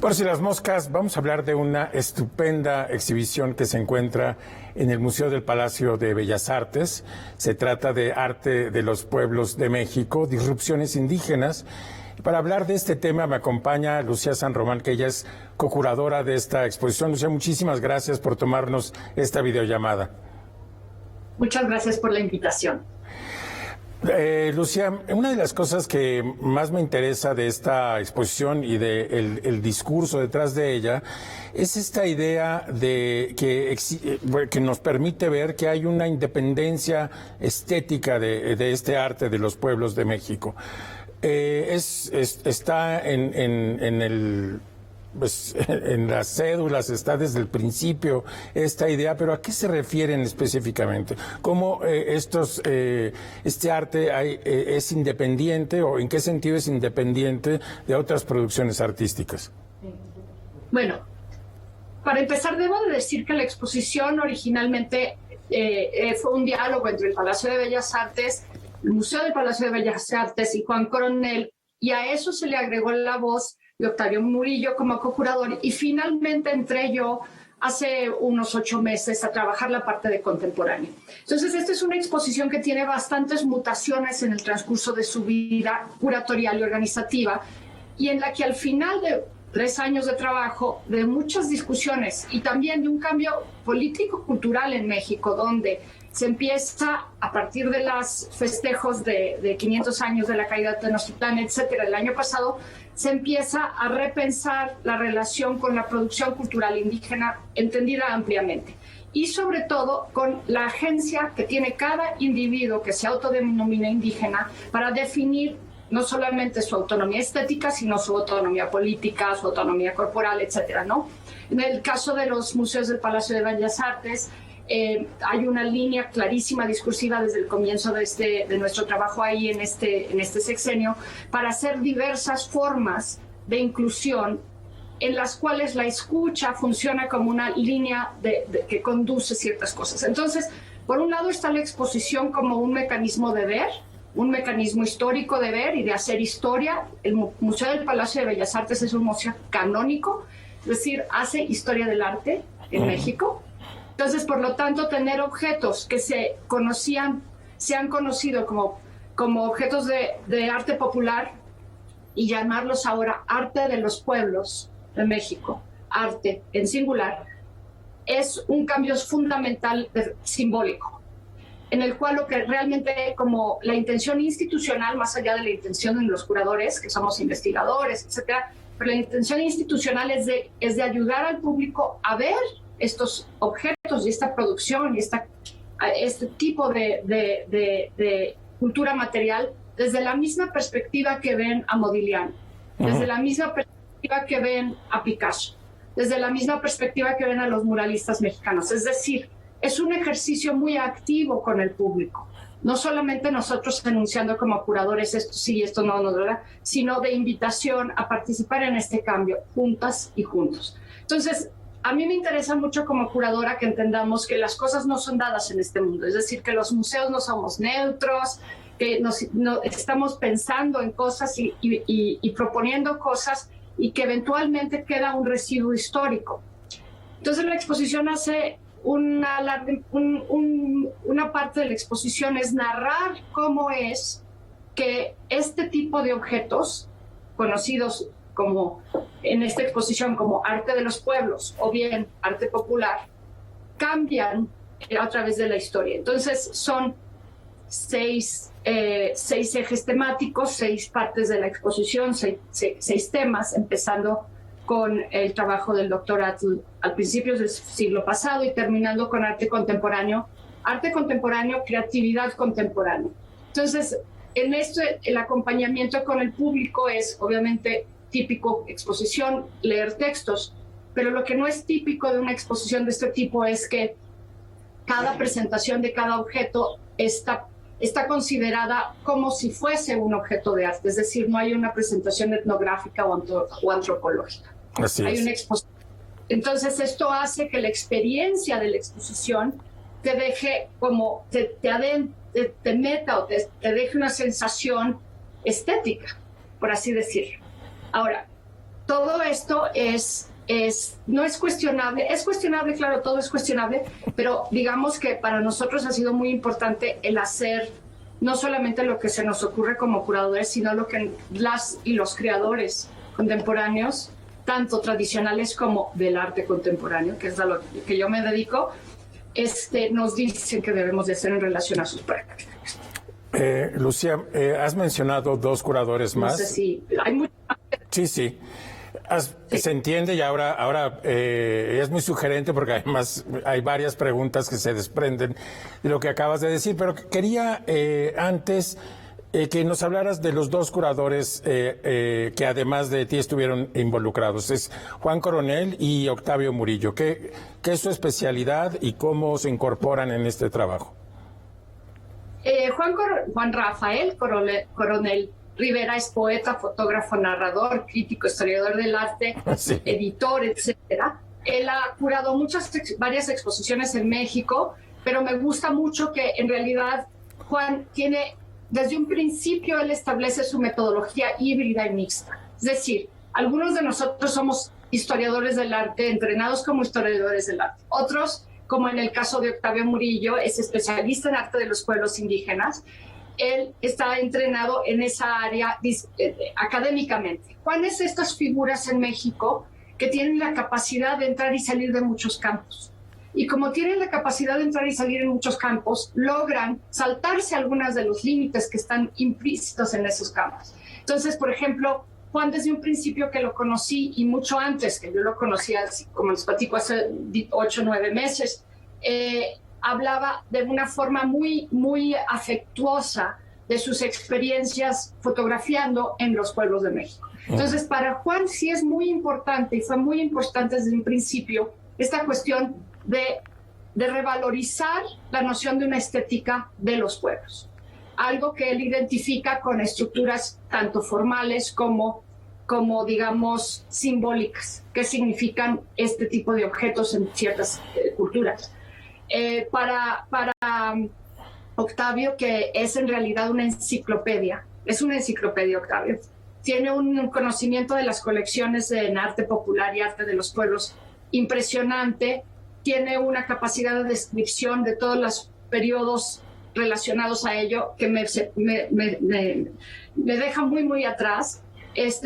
Por si las moscas, vamos a hablar de una estupenda exhibición que se encuentra en el Museo del Palacio de Bellas Artes. Se trata de Arte de los Pueblos de México, Disrupciones Indígenas. Para hablar de este tema me acompaña Lucía San Román, que ella es cocuradora de esta exposición. Lucía, muchísimas gracias por tomarnos esta videollamada. Muchas gracias por la invitación. Lucía, una de las cosas que más me interesa de esta exposición y de el discurso detrás de ella es esta idea de que nos permite ver que hay una independencia estética de este arte de los pueblos de México. Está en las cédulas, está desde el principio esta idea, pero ¿a qué se refieren específicamente? ¿Cómo este arte es independiente o en qué sentido es independiente de otras producciones artísticas? Bueno, para empezar debo de decir que la exposición originalmente fue un diálogo entre el Palacio de Bellas Artes, el Museo del Palacio de Bellas Artes y Juan Coronel, y a eso se le agregó la voz de Octavio Murillo como co-curador, y finalmente entré yo hace unos 8 meses a trabajar la parte de contemporáneo. Entonces, esta es una exposición que tiene bastantes mutaciones en el transcurso de su vida curatorial y organizativa, y en la que al final de 3 años de trabajo, de muchas discusiones y también de un cambio político-cultural en México, donde se empieza a partir de los festejos de 500 años de la caída de Tenochtitlán, etcétera, el año pasado, se empieza a repensar la relación con la producción cultural indígena entendida ampliamente. Y sobre todo con la agencia que tiene cada individuo que se autodenomina indígena para definir no solamente su autonomía estética, sino su autonomía política, su autonomía corporal, etcétera, ¿no? En el caso de los museos del Palacio de Bellas Artes, hay una línea clarísima discursiva desde el comienzo de nuestro trabajo ahí en este sexenio para hacer diversas formas de inclusión en las cuales la escucha funciona como una línea que conduce ciertas cosas. Entonces, por un lado está la exposición como un mecanismo de ver, un mecanismo histórico de ver y de hacer historia. El Museo del Palacio de Bellas Artes es un museo canónico, es decir, hace historia del arte en México. Entonces, por lo tanto, tener objetos que se han conocido como objetos de arte popular y llamarlos ahora arte de los pueblos de México, arte en singular, es un cambio fundamental simbólico, en el cual lo que realmente como la intención institucional, más allá de la intención de los curadores, que somos investigadores, etcétera, pero la intención institucional es de ayudar al público a ver estos objetos y esta producción y este tipo de cultura material desde la misma perspectiva que ven a Modigliani, desde la misma perspectiva que ven a Picasso, desde la misma perspectiva que ven a los muralistas mexicanos. Es decir, es un ejercicio muy activo con el público. No solamente nosotros enunciando como curadores esto sí, esto no, ¿verdad? Sino de invitación a participar en este cambio, juntas y juntos. Entonces, a mí me interesa mucho como curadora que entendamos que las cosas no son dadas en este mundo, es decir, que los museos no somos neutros, que estamos pensando en cosas y proponiendo cosas y que eventualmente queda un residuo histórico. Entonces la exposición hace una parte de la exposición es narrar cómo es que este tipo de objetos conocidos como en esta exposición como arte de los pueblos o bien arte popular, cambian a través de la historia. Entonces son 6 ejes temáticos, 6 partes de la exposición, 6 temas, empezando con el trabajo del doctor Atl al principio del siglo pasado y terminando con arte contemporáneo, creatividad contemporánea. Entonces, en esto el acompañamiento con el público es obviamente típico exposición, leer textos, pero lo que no es típico de una exposición de este tipo es que cada presentación de cada objeto está considerada como si fuese un objeto de arte, es decir, no hay una presentación etnográfica o antropológica. Así hay es. una exposición. Entonces esto hace que la experiencia de la exposición te deje como, te meta o te deje una sensación estética, por así decirlo. Ahora, todo esto no es cuestionable. Es cuestionable, claro, todo es cuestionable, pero digamos que para nosotros ha sido muy importante el hacer no solamente lo que se nos ocurre como curadores, sino lo que las y los creadores contemporáneos, tanto tradicionales como del arte contemporáneo, que es a lo que yo me dedico, nos dicen que debemos de hacer en relación a sus prácticas. Lucía, has mencionado 2 curadores más. No sé si hay mucho. Sí. Sí. Se entiende y ahora es muy sugerente porque además hay varias preguntas que se desprenden de lo que acabas de decir, pero quería antes que nos hablaras de los 2 curadores que además de ti estuvieron involucrados. Es Juan Coronel y Octavio Murillo. ¿Qué es su especialidad y cómo se incorporan en este trabajo? Juan Rafael Coronel Rivera es poeta, fotógrafo, narrador, crítico, historiador del arte, sí, editor, etcétera. Él ha curado varias exposiciones en México, pero me gusta mucho que en realidad Juan tiene, desde un principio él establece su metodología híbrida y mixta. Es decir, algunos de nosotros somos historiadores del arte, entrenados como historiadores del arte. Otros, como en el caso de Octavio Murillo, es especialista en arte de los pueblos indígenas. Él está entrenado en esa área académicamente. ¿Cuáles son estas figuras en México que tienen la capacidad de entrar y salir de muchos campos? Y como tienen la capacidad de entrar y salir en muchos campos, logran saltarse algunos de los límites que están implícitos en esos campos. Entonces, por ejemplo, Juan, desde un principio que lo conocí y mucho antes que yo lo conocía, como les platico, hace 8 o 9 meses, hablaba de una forma muy, muy afectuosa de sus experiencias fotografiando en los pueblos de México. Entonces, para Juan sí es muy importante, y fue muy importante desde un principio, esta cuestión de revalorizar la noción de una estética de los pueblos. Algo que él identifica con estructuras tanto formales como digamos, simbólicas, que significan este tipo de objetos en ciertas culturas. Para Octavio, que es en realidad una enciclopedia, Octavio. Tiene un conocimiento de las colecciones en arte popular y arte de los pueblos impresionante, tiene una capacidad de descripción de todos los periodos relacionados a ello que me deja muy, muy atrás.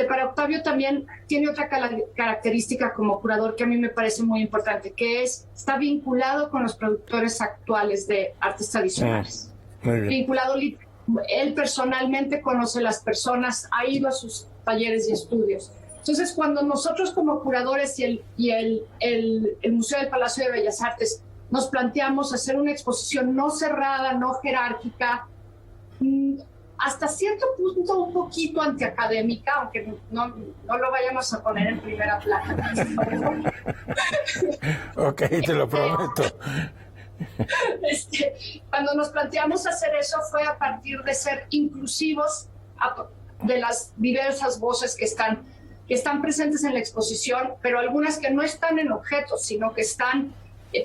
Para Octavio también tiene otra característica como curador que a mí me parece muy importante, que está vinculado con los productores actuales de artes tradicionales. Vinculado, él personalmente conoce las personas, ha ido a sus talleres y estudios. Entonces, cuando nosotros como curadores y el Museo del Palacio de Bellas Artes nos planteamos hacer una exposición no cerrada, no jerárquica, hasta cierto punto un poquito antiacadémica, aunque no lo vayamos a poner en primera plana. Ok, te lo prometo. Cuando nos planteamos hacer eso fue a partir de ser inclusivos de las diversas voces que están presentes en la exposición, pero algunas que no están en objetos, sino que están,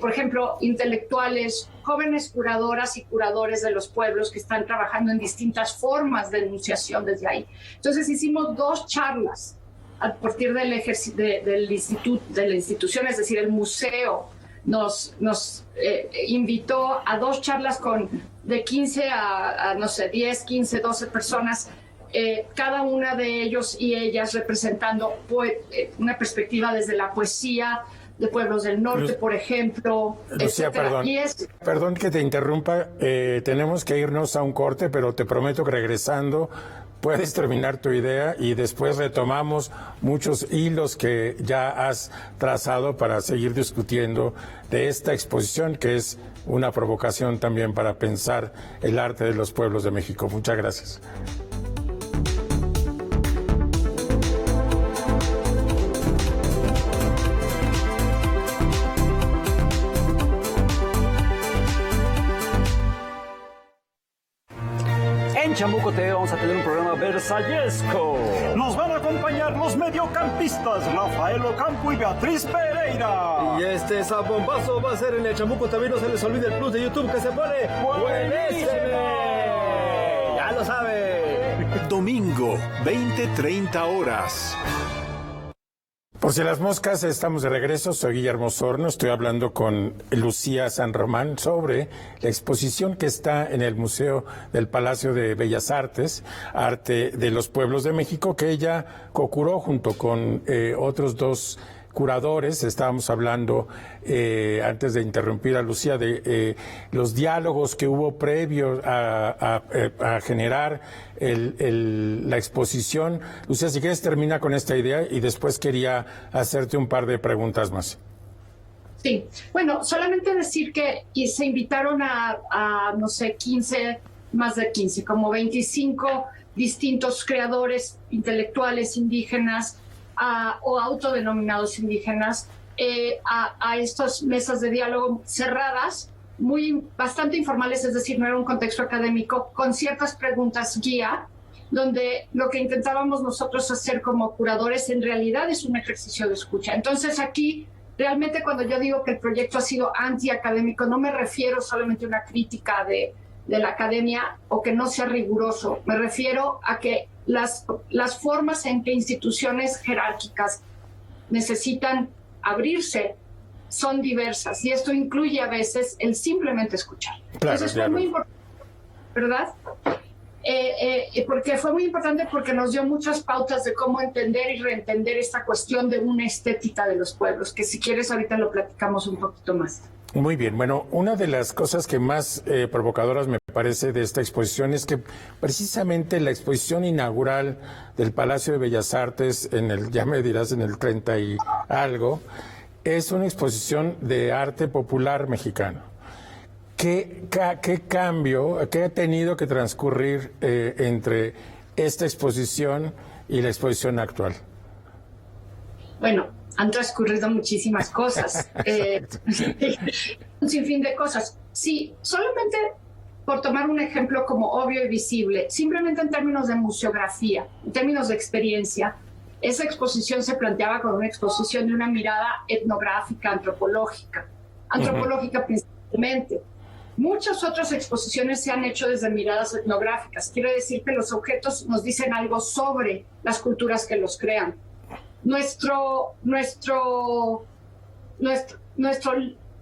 por ejemplo, intelectuales, jóvenes curadoras y curadores de los pueblos que están trabajando en distintas formas de enunciación desde ahí. Entonces hicimos 2 charlas a partir del instituto, de la institución, es decir, el museo nos invitó a 2 charlas de 15 a no sé, 10, 15, 12 personas, cada una de ellos y ellas representando una perspectiva desde la poesía de pueblos del norte, por ejemplo. Lucía, perdón que te interrumpa, tenemos que irnos a un corte, pero te prometo que regresando puedes terminar tu idea y después retomamos muchos hilos que ya has trazado para seguir discutiendo de esta exposición, que es una provocación también para pensar el arte de los pueblos de México. Muchas gracias. En Chamuco TV vamos a tener un programa versallesco. Nos van a acompañar los mediocampistas Rafael Ocampo y Beatriz Pereira. Y este zambombazo va a ser en el Chamuco. También no se les olvide el plus de YouTube que se pone buenísimo. Ya lo sabe. Domingo, 20:30 horas. Por si las moscas, estamos de regreso. Soy Guillermo Sorno. Estoy hablando con Lucía San Román sobre la exposición que está en el Museo del Palacio de Bellas Artes, Arte de los Pueblos de México, que ella co-curó junto con otros dos curadores. Estábamos hablando, antes de interrumpir a Lucía, de los diálogos que hubo previo a generar la exposición. Lucía, si quieres, termina con esta idea y después quería hacerte un par de preguntas más. Sí, bueno, solamente decir que se invitaron a no sé, 15, más de 15, como 25 distintos creadores intelectuales indígenas, o autodenominados indígenas, a estas mesas de diálogo cerradas, bastante informales, es decir, no era un contexto académico, con ciertas preguntas guía, donde lo que intentábamos nosotros hacer como curadores en realidad es un ejercicio de escucha. Entonces aquí, realmente cuando yo digo que el proyecto ha sido antiacadémico, no me refiero solamente a una crítica de la academia o que no sea riguroso, me refiero a que las formas en que instituciones jerárquicas necesitan abrirse son diversas, y esto incluye a veces el simplemente escuchar. Claro, entonces fue muy importante, ¿verdad? Porque fue muy importante porque nos dio muchas pautas de cómo entender y reentender esta cuestión de una estética de los pueblos, que si quieres ahorita lo platicamos un poquito más. Muy bien, bueno, una de las cosas que más provocadoras me parece de esta exposición es que precisamente la exposición inaugural del Palacio de Bellas Artes, ya me dirás, en el 30 y algo, es una exposición de arte popular mexicano. ¿Qué cambio, qué ha tenido que transcurrir entre esta exposición y la exposición actual? Bueno, han transcurrido muchísimas cosas, un sinfín de cosas. Sí, solamente por tomar un ejemplo como obvio y visible, simplemente en términos de museografía, en términos de experiencia, esa exposición se planteaba como una exposición de una mirada etnográfica, antropológica principalmente. Muchas otras exposiciones se han hecho desde miradas etnográficas. Quiere decir que los objetos nos dicen algo sobre las culturas que los crean. Nuestro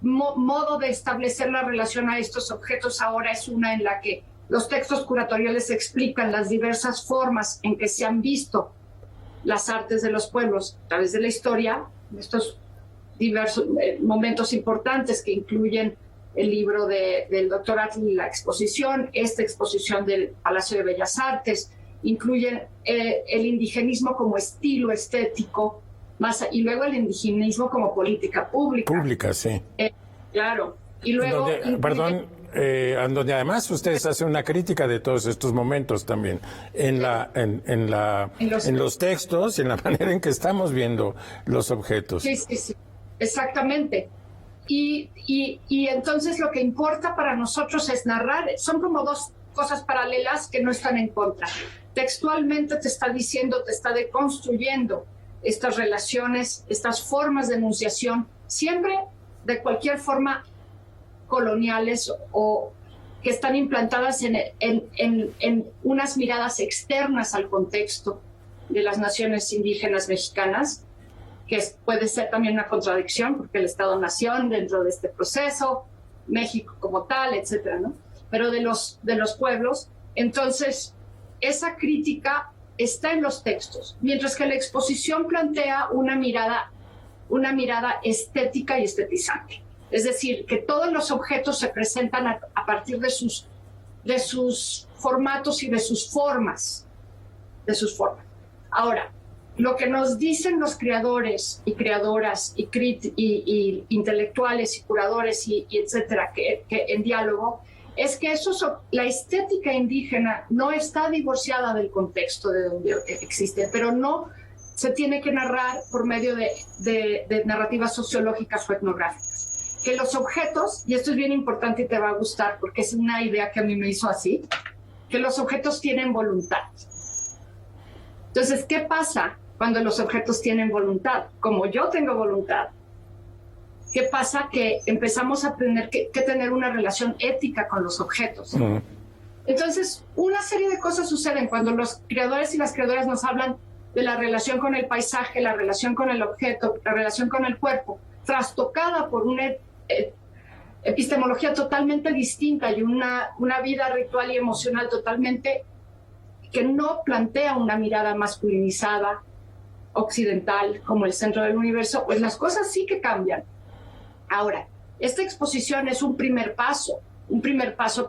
modo de establecer la relación a estos objetos ahora es una en la que los textos curatoriales explican las diversas formas en que se han visto las artes de los pueblos a través de la historia, estos diversos momentos importantes que incluyen el libro del doctor Atli, la exposición, esta exposición del Palacio de Bellas Artes, incluyen el indigenismo como estilo estético, y luego el indigenismo como política pública. Pública, sí. Claro. Y luego... donde además ustedes hacen una crítica de todos estos momentos también, en los textos y en la manera en que estamos viendo los objetos. Sí, exactamente. Y entonces lo que importa para nosotros es narrar, son como dos cosas paralelas que no están en contra. Textualmente te está diciendo, te está deconstruyendo estas relaciones, estas formas de enunciación, siempre de cualquier forma coloniales o que están implantadas en unas miradas externas al contexto de las naciones indígenas mexicanas, que puede ser también una contradicción, porque el Estado-nación dentro de este proceso, México como tal, etcétera, ¿no? Pero de los pueblos, entonces esa crítica está en los textos, mientras que la exposición plantea una mirada estética y estetizante. Es decir, que todos los objetos se presentan a partir de sus formatos y de sus formas. Ahora, lo que nos dicen los creadores y creadoras y intelectuales y curadores y etcétera, que en diálogo, es que la estética indígena no está divorciada del contexto de donde existe, pero no se tiene que narrar por medio de narrativas sociológicas o etnográficas. Que los objetos, y esto es bien importante y te va a gustar porque es una idea que a mí me hizo así, que los objetos tienen voluntad. Entonces, ¿qué pasa cuando los objetos tienen voluntad? Como yo tengo voluntad, ¿qué pasa? Que empezamos a tener que tener una relación ética con los objetos. Entonces, una serie de cosas suceden cuando los creadores y las creadoras nos hablan de la relación con el paisaje, la relación con el objeto, la relación con el cuerpo, trastocada por una epistemología totalmente distinta y una vida ritual y emocional totalmente que no plantea una mirada masculinizada, occidental, como el centro del universo, pues las cosas sí que cambian. Ahora, esta exposición es un primer paso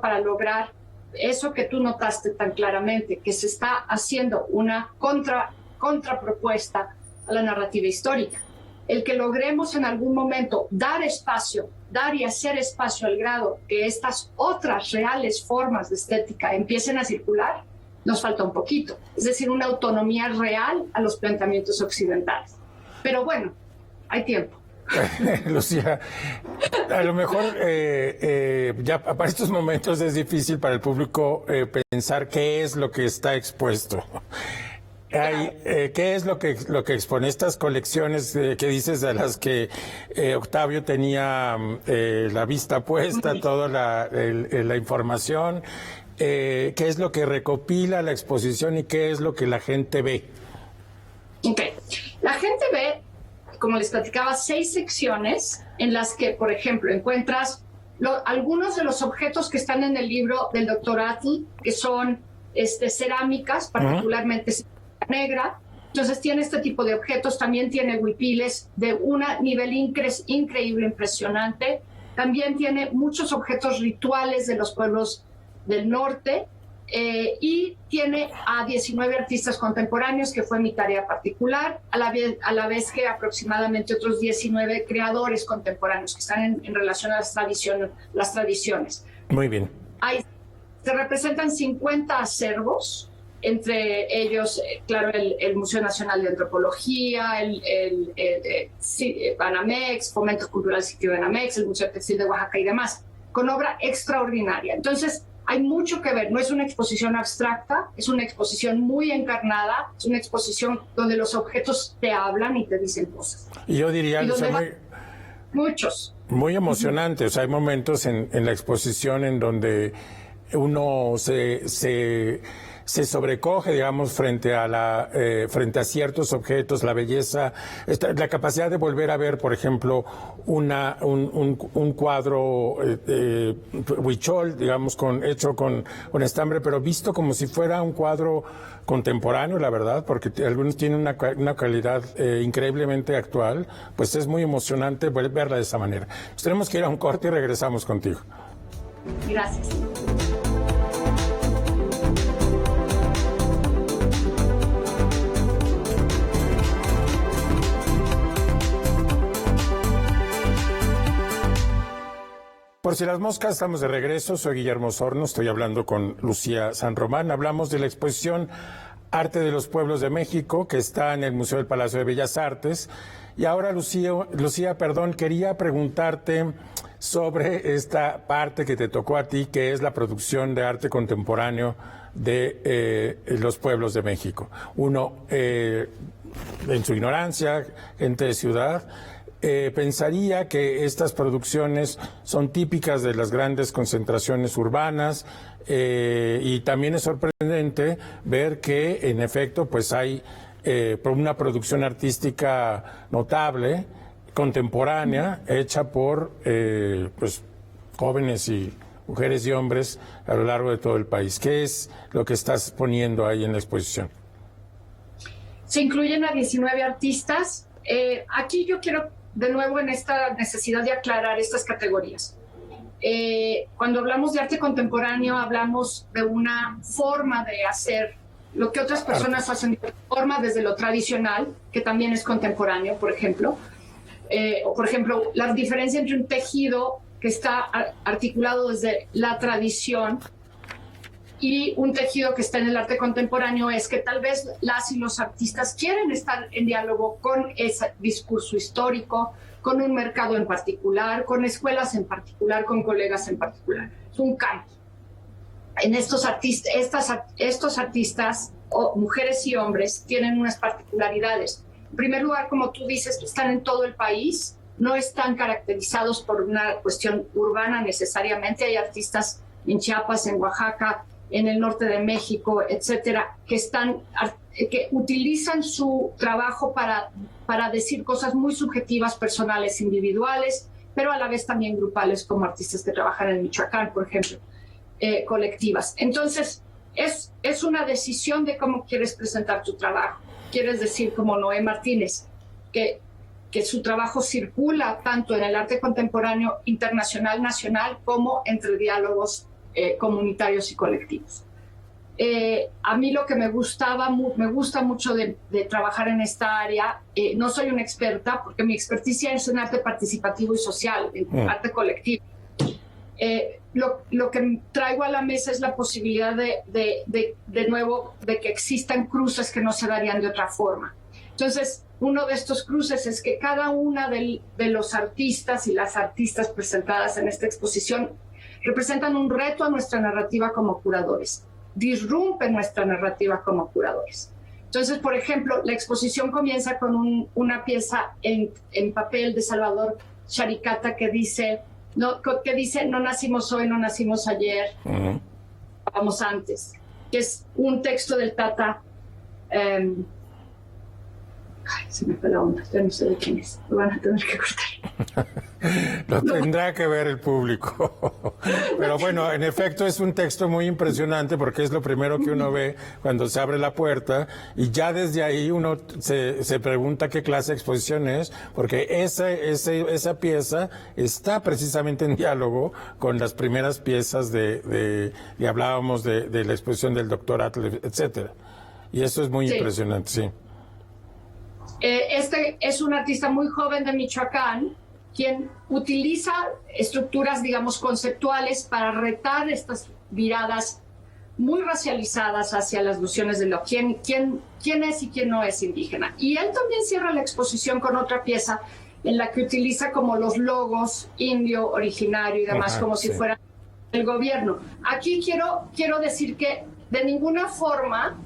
para lograr eso que tú notaste tan claramente, que se está haciendo una contrapropuesta a la narrativa histórica. El que logremos en algún momento dar y hacer espacio al grado que estas otras reales formas de estética empiecen a circular, nos falta un poquito. Es decir, una autonomía real a los planteamientos occidentales. Pero bueno, hay tiempo. Lucía, a lo mejor ya para estos momentos es difícil para el público pensar qué es lo que está expuesto. ¿Qué es lo que expone estas colecciones que dices, de las que Octavio tenía la vista puesta, toda la información? ¿Qué es lo que recopila la exposición y qué es lo que la gente ve? Okay. La gente ve, como les platicaba, 6 secciones en las que, por ejemplo, encuentras algunos de los objetos que están en el libro del Dr. Atl, que son cerámicas, particularmente negra. Entonces tiene este tipo de objetos, también tiene huipiles de un nivel increíble, impresionante. También tiene muchos objetos rituales de los pueblos del norte, y tiene a 19 artistas contemporáneos, que fue mi tarea particular, a la vez que aproximadamente otros 19 creadores contemporáneos que están en relación a las tradiciones. Muy bien. Se representan 50 acervos, entre ellos, claro, el Museo Nacional de Antropología, el Banamex, Fomento Cultural Sitio Banamex, el Museo Textil de Oaxaca y demás, con obra extraordinaria. Entonces, hay mucho que ver. No es una exposición abstracta, es una exposición muy encarnada, es una exposición donde los objetos te hablan y te dicen cosas. Y yo diría, muchos. Muy emocionante. O sea, hay momentos en la exposición en donde uno se sobrecoge, digamos, frente a ciertos objetos, la belleza, la capacidad de volver a ver, por ejemplo, un cuadro huichol, digamos, hecho con estambre, pero visto como si fuera un cuadro contemporáneo, la verdad, porque algunos tienen una calidad increíblemente actual. Pues es muy emocionante verla de esa manera. Pues tenemos que ir a un corte y regresamos contigo. Gracias. Por si las moscas, estamos de regreso. Soy Guillermo Osorno, estoy hablando con Lucía San Román. Hablamos de la exposición Arte de los Pueblos de México, que está en el Museo del Palacio de Bellas Artes. Y ahora, Lucía, quería preguntarte sobre esta parte que te tocó a ti, que es la producción de arte contemporáneo de los pueblos de México. Uno, en su ignorancia, gente de ciudad, pensaría que estas producciones son típicas de las grandes concentraciones urbanas, y también es sorprendente ver que en efecto pues hay una producción artística notable, contemporánea, hecha por pues jóvenes y mujeres y hombres a lo largo de todo el país. ¿Qué es lo que estás poniendo ahí en la exposición? Se incluyen a 19 artistas. Aquí yo quiero de nuevo en esta necesidad de aclarar estas categorías. Cuando hablamos de arte contemporáneo, hablamos de una forma de hacer lo que otras personas hacen de forma desde lo tradicional, que también es contemporáneo, por ejemplo. O por ejemplo, la diferencia entre un tejido que está articulado desde la tradición y un tejido que está en el arte contemporáneo es que tal vez las y los artistas quieren estar en diálogo con ese discurso histórico, con un mercado en particular, con escuelas en particular, con colegas en particular. Es un cambio. En estos artistas, mujeres y hombres, tienen unas particularidades. En primer lugar, como tú dices, están en todo el país, no están caracterizados por una cuestión urbana necesariamente. Hay artistas en Chiapas, en Oaxaca, en el norte de México, etcétera, que utilizan su trabajo para decir cosas muy subjetivas, personales, individuales, pero a la vez también grupales, como artistas que trabajan en Michoacán, por ejemplo, colectivas. Entonces, es una decisión de cómo quieres presentar tu trabajo. Quieres decir, como Noé Martínez, que su trabajo circula tanto en el arte contemporáneo internacional, nacional, como entre diálogos comunitarios y colectivos. A mí lo que me gusta mucho de trabajar en esta área, no soy una experta, porque mi experticia es en arte participativo y social, en arte colectivo. Lo que traigo a la mesa es la posibilidad de nuevo de que existan cruces que no se darían de otra forma. Entonces, uno de estos cruces es que cada una de los artistas y las artistas presentadas en esta exposición representan un reto a nuestra narrativa como curadores, disrumpen nuestra narrativa como curadores. Entonces, por ejemplo, la exposición comienza con una pieza en papel de Salvador Charicata que dice, no nacimos hoy, no nacimos ayer, vamos antes, que es un texto del Tata. Se me fue la onda, ya no sé de quién es, lo van a tener que cortar. Lo tendrá que ver el público. Pero bueno, en efecto es un texto muy impresionante porque es lo primero que uno ve cuando se abre la puerta y ya desde ahí uno se pregunta qué clase de exposición es, porque esa pieza está precisamente en diálogo con las primeras piezas y hablábamos de la exposición del doctor Atle, etcétera. Y eso es muy impresionante, sí. Este es un artista muy joven de Michoacán, quien utiliza estructuras, digamos, conceptuales para retar estas miradas muy racializadas hacia las nociones de quién es y quién no es indígena. Y él también cierra la exposición con otra pieza en la que utiliza como los logos indio, originario y demás, como si fuera el gobierno. Aquí quiero decir que de ninguna forma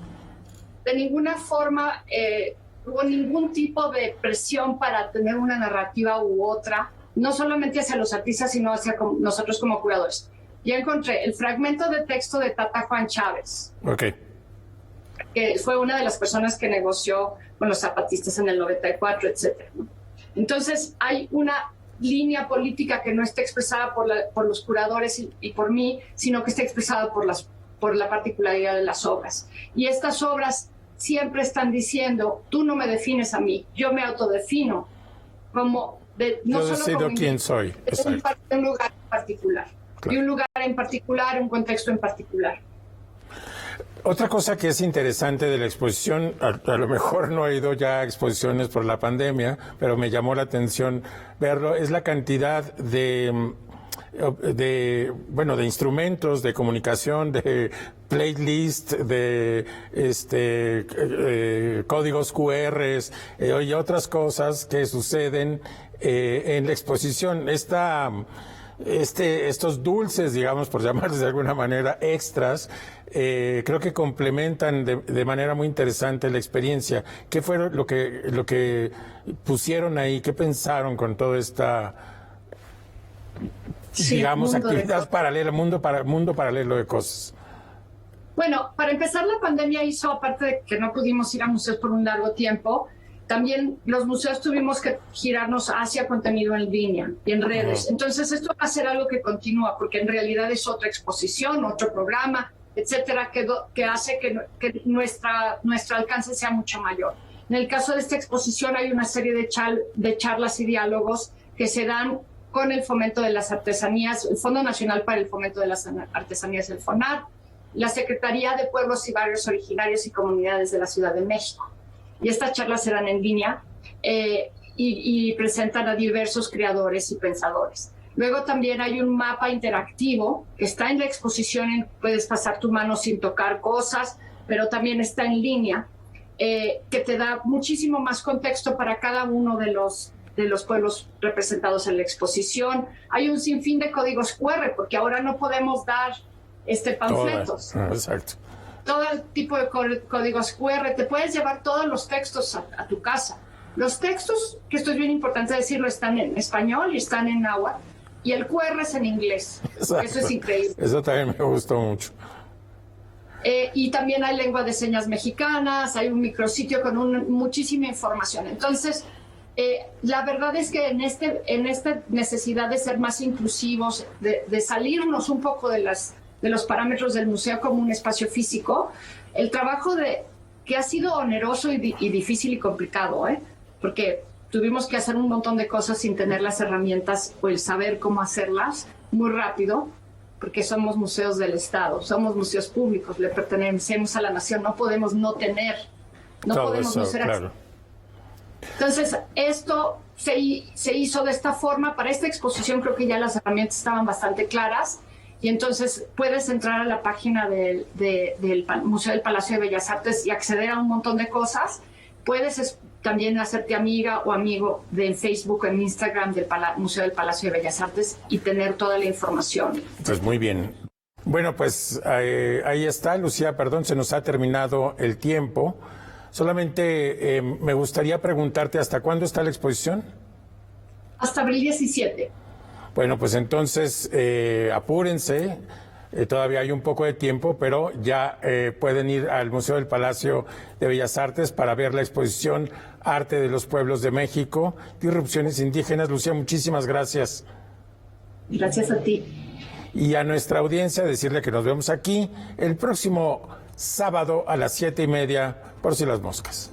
hubo ningún tipo de presión para tener una narrativa u otra, no solamente hacia los artistas, sino hacia nosotros como curadores. Ya encontré el fragmento de texto de Tata Juan Chávez, que fue una de las personas que negoció con los zapatistas en el 94, etc. Entonces, hay una línea política que no está expresada por los curadores y por mí, sino que está expresada por la particularidad de las obras. Y estas obras siempre están diciendo, tú no me defines a mí, yo me autodefino como no yo solo decido como quién soy. un lugar en particular, y un lugar en particular, un contexto en particular. Otra cosa que es interesante de la exposición, a lo mejor no he ido ya a exposiciones por la pandemia, pero me llamó la atención verlo, es la cantidad de instrumentos de comunicación, de playlist, de códigos QR y otras cosas que suceden en la exposición. Estos dulces, digamos, por llamarles de alguna manera, extras, creo que complementan de manera muy interesante la experiencia. ¿Qué fue lo que pusieron ahí? ¿Qué pensaron con toda esta, digamos, actividad paralela, mundo paralelo de cosas? Bueno, para empezar, la pandemia hizo, aparte de que no pudimos ir a museos por un largo tiempo, también los museos tuvimos que girarnos hacia contenido en línea y en redes. Entonces, esto va a ser algo que continúa, porque en realidad es otra exposición, otro programa, etcétera, que hace que nuestro alcance sea mucho mayor. En el caso de esta exposición hay una serie de charlas y diálogos que se dan con el fomento de las artesanías, el Fondo Nacional para el Fomento de las Artesanías, el FONAR, la Secretaría de Pueblos y Barrios Originarios y Comunidades de la Ciudad de México. Y estas charlas serán en línea y presentan a diversos creadores y pensadores. Luego también hay un mapa interactivo que está en la exposición, puedes pasar tu mano sin tocar cosas, pero también está en línea, que te da muchísimo más contexto para cada uno de los pueblos representados en la exposición. Hay un sinfín de códigos QR, porque ahora no podemos dar panfletos. Exacto. Todo el tipo de códigos QR, te puedes llevar todos los textos a tu casa. Los textos, que esto es bien importante decirlo, están en español y están en náhuatl, y el QR es en inglés. Exacto. Eso es increíble. Eso también me gustó mucho. Y también hay lengua de señas mexicanas, hay un micrositio con muchísima información. Entonces, la verdad es que en esta necesidad de ser más inclusivos, de salirnos un poco de los parámetros del museo como un espacio físico, el trabajo que ha sido oneroso y difícil y complicado, porque tuvimos que hacer un montón de cosas sin tener las herramientas o el saber cómo hacerlas muy rápido, porque somos museos del Estado, somos museos públicos, le pertenecemos a la nación, no podemos no tener, no todo podemos eso, no ser claro. Entonces, esto se hizo de esta forma. Para esta exposición creo que ya las herramientas estaban bastante claras, y entonces puedes entrar a la página del Museo del Palacio de Bellas Artes y acceder a un montón de cosas. Puedes también hacerte amiga o amigo de Facebook o en Instagram del Museo del Palacio de Bellas Artes y tener toda la información. Pues muy bien. Bueno, pues ahí está, Lucía, perdón, se nos ha terminado el tiempo. Solamente me gustaría preguntarte, ¿hasta cuándo está la exposición? Hasta abril 17. Bueno, pues entonces apúrense, todavía hay un poco de tiempo, pero ya pueden ir al Museo del Palacio de Bellas Artes para ver la exposición Arte de los Pueblos de México, Disrupciones Indígenas. Lucía, muchísimas gracias. Gracias a ti. Y a nuestra audiencia decirle que nos vemos aquí el próximo sábado a las 7:30, por si las moscas.